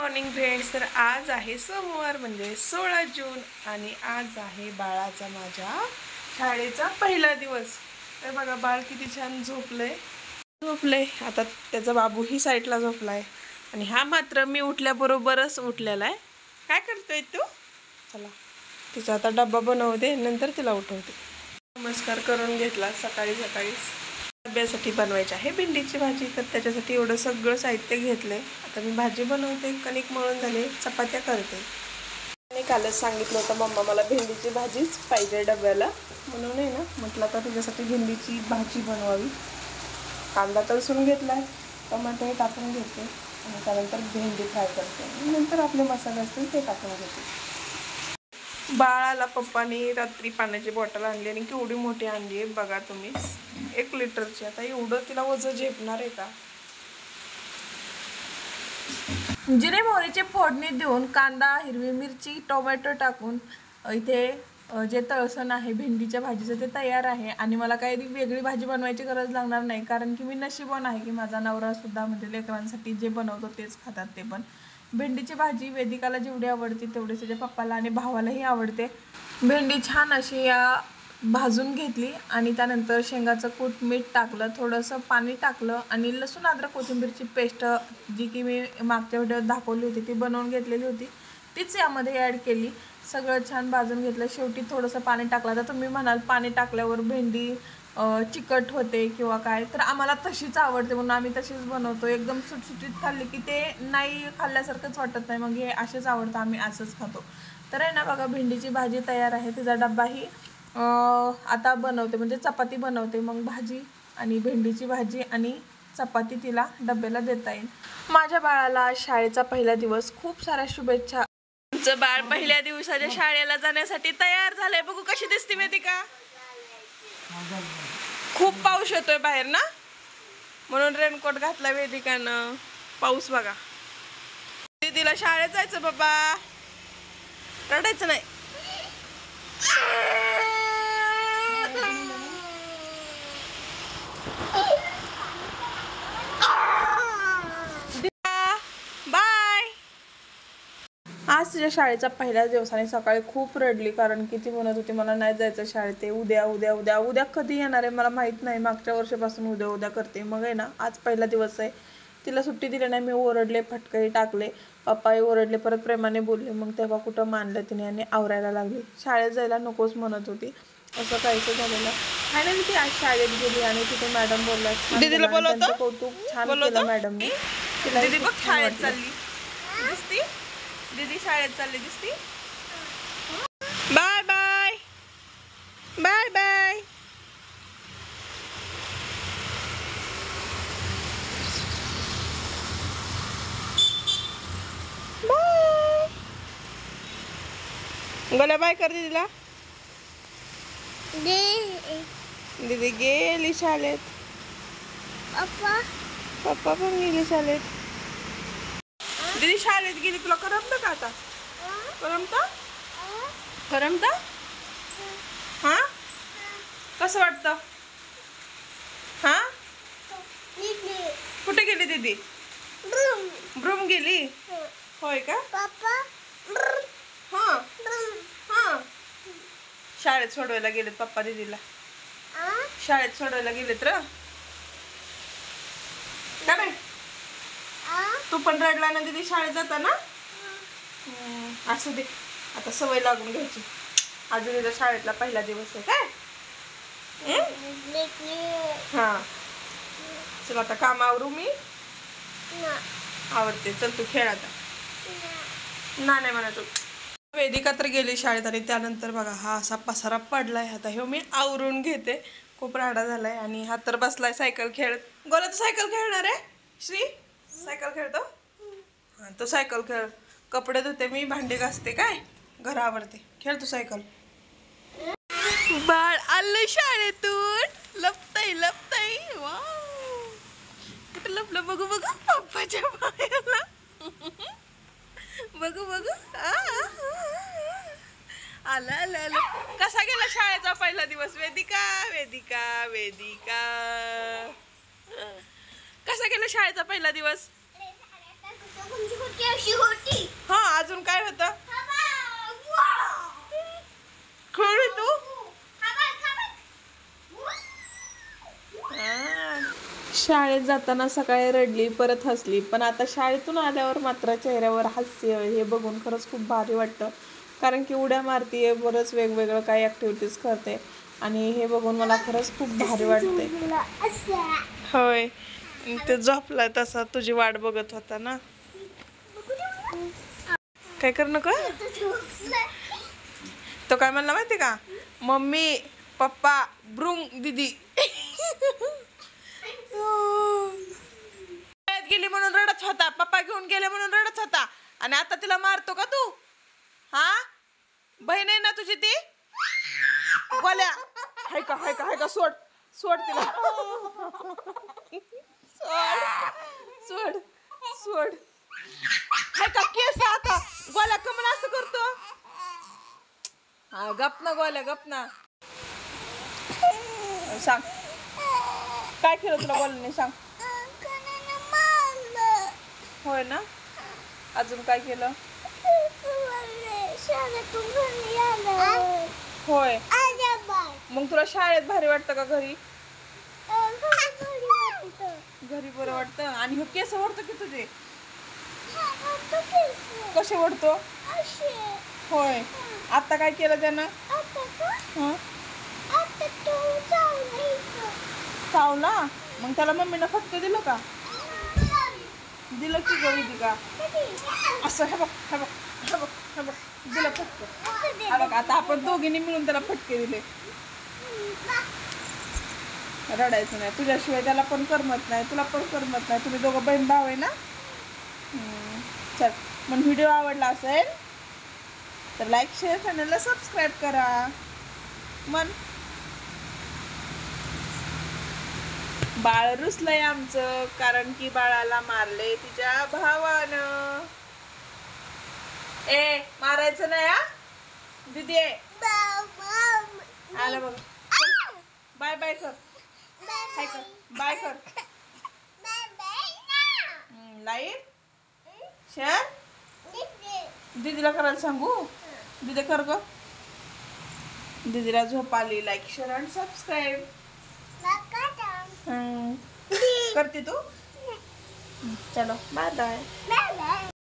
Morning friends. तर आज आहे सोमवार म्हणजे 16 जून आणि आज आहे बाळाचा माझ्या शाळेचा पहिला दिवस. तर बघा बाळ किती छान झोपलंय आता. त्याचा बाबूही साईडला झोपलाय आणि हा मात्र मी उठल्याबरोबरच उठलेला आहे. काय करतोय तू? चला तिचा आता डब्बा बनवते नंतर तिला उठवते. नमस्कार करून घेतला सकाळीच. डब्यासाठी बनवायची आहे भेंडीची भाजी. तर त्याच्यासाठी एवढं सगळं साहित्य घेतलंय. आता मी भाजी बनवते, कणिक मळून झाले, चपात्या करते. आणि कालच सांगितलं होतं मम्मा मला भेंडीची भाजीच पाहिजे डब्याला म्हणून आहे ना, म्हटलं तर तुझ्यासाठी भेंडीची भाजी बनवावी. कांदा तळसून घेतलाय, टमाटे टाकून घेते आणि त्यानंतर भेंडी फ्राय करते. नंतर आपले मसाले असतील ते टाकून घेते. बाळाला पप्पाने रात्री पाण्याची बॉटल आणली आणि केवढी मोठी आणली आहे बघा तुम्ही, 1 लिटरची. आता एवढं तिला वजन झेपणार आहे का? जिरे मोहरीची फोडणी देऊन कांदा, हिरवी मिरची, टोमॅटो टाकून इथे जे तळसण आहे भेंडीच्या भाजीचं ते तयार आहे. आणि मला काही वेगळी भाजी बनवायची गरज लागणार नाही, कारण की मी नशीबवान आहे की माझा नवरा सुद्धा म्हणजे लेकरांसाठी जे बनवतो तेच खातात ते पण. भेंडीची भाजी वेदिकाला जेवढी आवडते तेवढी त्याच्या पप्पाला आणि भावालाही आवडते. भेंडी छान अशी भाजून घेतली आणि त्यानंतर शेंगाचं कूट, मीठ टाकलं, थोडंसं पाणी टाकलं आणि लसूण अद्रक कोथिंबीरची पेस्ट जी की मी मागच्या व्हिडिओत दाखवली होती ती बनवून घेतलेली होती, तीच यामध्ये ॲड केली. सगळं छान भाजून घेतलं. शेवटी थोडंसं पाणी टाकलं. तर तुम्ही म्हणाल पाणी टाकल्यावर भेंडी चिकट होते किंवा काय, तर आम्हाला तशीच आवडते म्हणून आम्ही तशीच बनवतो. एकदम सुटसुटीत खाल्ली की ते नाही खाल्ल्यासारखंच वाटत नाही, मग हे असेच आवडतं, आम्ही असंच खातो. तर आहे ना बघा, भेंडीची भाजी तयार आहे. तिचा डब्बाही आता बनवते, म्हणजे चपाती बनवते, मग भाजी आणि भेंडीची भाजी आणि चपाती तिला डब्याला देता येईल. माझ्या बाळाला शाळेचा पहिला दिवस, खूप साऱ्या शुभेच्छा. तुमचं बाळ पहिल्या दिवसाच्या शाळेला जाण्यासाठी तयार झालंय. बघू कशी दिसते वेदिका. खूप पाऊस येतोय बाहेर ना, म्हणून रेनकोट घातला वेदिकानं. पाऊस बघा. दीदीला शाळेत जायचं बाबा, रडायचं नाही. बाय. आज तिच्या शाळेचा पहिलाच दिवस आणि सकाळी खूप रडली, कारण की ती म्हणत होती मला नाही जायचं शाळेत, ते उद्या उद्या उद्या उद्या कधी येणार आहे मला माहीत नाही. मागच्या वर्षापासून उद्या उद्या करते. मग आहे ना, आज पहिला दिवस आहे, तिला सुट्टी दिली नाही. मी ओरडले, फटकही टाकले, पप्पाही ओरडले, परत प्रेमाने बोलले. मग तेव्हा कुठं मानलं तिने आणि आवरायला लागली. शाळेत जायला नकोच म्हणत होती, असं काहीच झालेलं. फायनली ती आज शाळेत गेली आणि तिथे मॅडम बोलला, त्यांचं कौतुक छान केलं मॅडमने. तिला शाळेत चालली दिसती, दीदी शाळेत चालली दिसती. Bye bye bye bye. Golya bye कर दीदीला. दीदी गेली शाळेत. पप्पा पण गेली शाळेत. दीदी शाळेत गेली. तुला करमतं का आता? करमतं? हा, कसं वाटतं? हा, कुठे गेली दीदी? ब्रूम गेली. होय का? हा हा, शाळेत सोडवायला गेलेत पप्पा दीदीला. शाळेत सोडवायला गेलेत र. का नाही? तू पण रडला ना दीदी शाळेत जाताना? असू दे, आता सवय लागून घ्यायची. अजून इथं शाळेतला पहिला दिवस आहे काय. हा, चल आता काम आवरू मी. आवडते, चल तू खेळ आता. नाही म्हणायचो. वेदिका तर गेली शाळेत आणि त्यानंतर बघा हा असा पसारा पडलाय. आता हे मी आवरून घेते. खूप राडा झालाय आणि हा तर बसलाय सायकल खेळत. गोला तू सायकल खेळणार आहे? श्री सायकल खेळतो. हा, तो सायकल खेळ. कपडे धुते मी, भांडी घासते, काय घरावरती. खेळ तू सायकल. बाळ आलं शाळेतून, लपतय. वाव, कुठं लपलं बघू पप्पाच्या पायाला. बघू आलं. कसा गेला शाळेचा पहिला दिवस वेदिका? कसा गेला शाळेचा पहिला दिवस? हा अजून काय होतं खेळली तू शाळेत जाताना सकाळी रडली परत हसली पण आता शाळेतून आल्यावर मात्र चेहऱ्यावर हास्य हे बघून खरंच खूप भारी वाटतं कारण की उड्या मारतीये बरंच वेगवेगळं काही ॲक्टिव्हिटीज करते आणि हे बघून मला खरंच खूप भारी वाटते होय ते झोपलाय तसा तुझी वाट बघत होता ना काय करणं का तो काय म्हणला माहिती का मम्मी पप्पा ब्रुंग दीदी गेली म्हणून रडत होता पप्पा घेऊन गेले म्हणून रडत होता आणि आता तिला मारतो का तू हा बहीण आहे ना तुझी ती गोल्या हाय का सोड सोड तिला सोड सोड हाय का केस आता गोल्या कमला असं करतो हा गप ना गोल्या गप ना सांग काय केलं तुला गोल्याने सांग होय ना अजून काय केलं होय मग तुला शाळेत भारी वाटतं का घरी घरी बरं वाटतं आणि हे केस ओढतो की तुझे कसे ओढतो होय आता काय केलं त्यानं चावला मग त्याला मम्मीनं फटके दिलं का दिलं की गवी का असं हे बघ दिलं फटके बघ आता आपण दोघींनी मिळून त्याला फटके दिले रडायचं नाही तुझ्याशिवाय त्याला पण करमत नाही तुला पण करमत नाही तुम्ही दोघं बहीण भाव आहे ना चल मग व्हिडिओ आवडला असेल तर लाईक शेअर चॅनलला सबस्क्राईब करा मन बाळ रुसलंय आमचं कारण की बाळाला मारले तिच्या भावानं ए मारायचं नाही हा दीदी आलं बघ बाय बाय कर हाय कर बाय कर लाईक शेअर दीदीला करायला सांगू दीदी कर ग दीदीला झोप आली लाईक शेअर आणि सबस्क्राईब करते तू चलो बाय बाय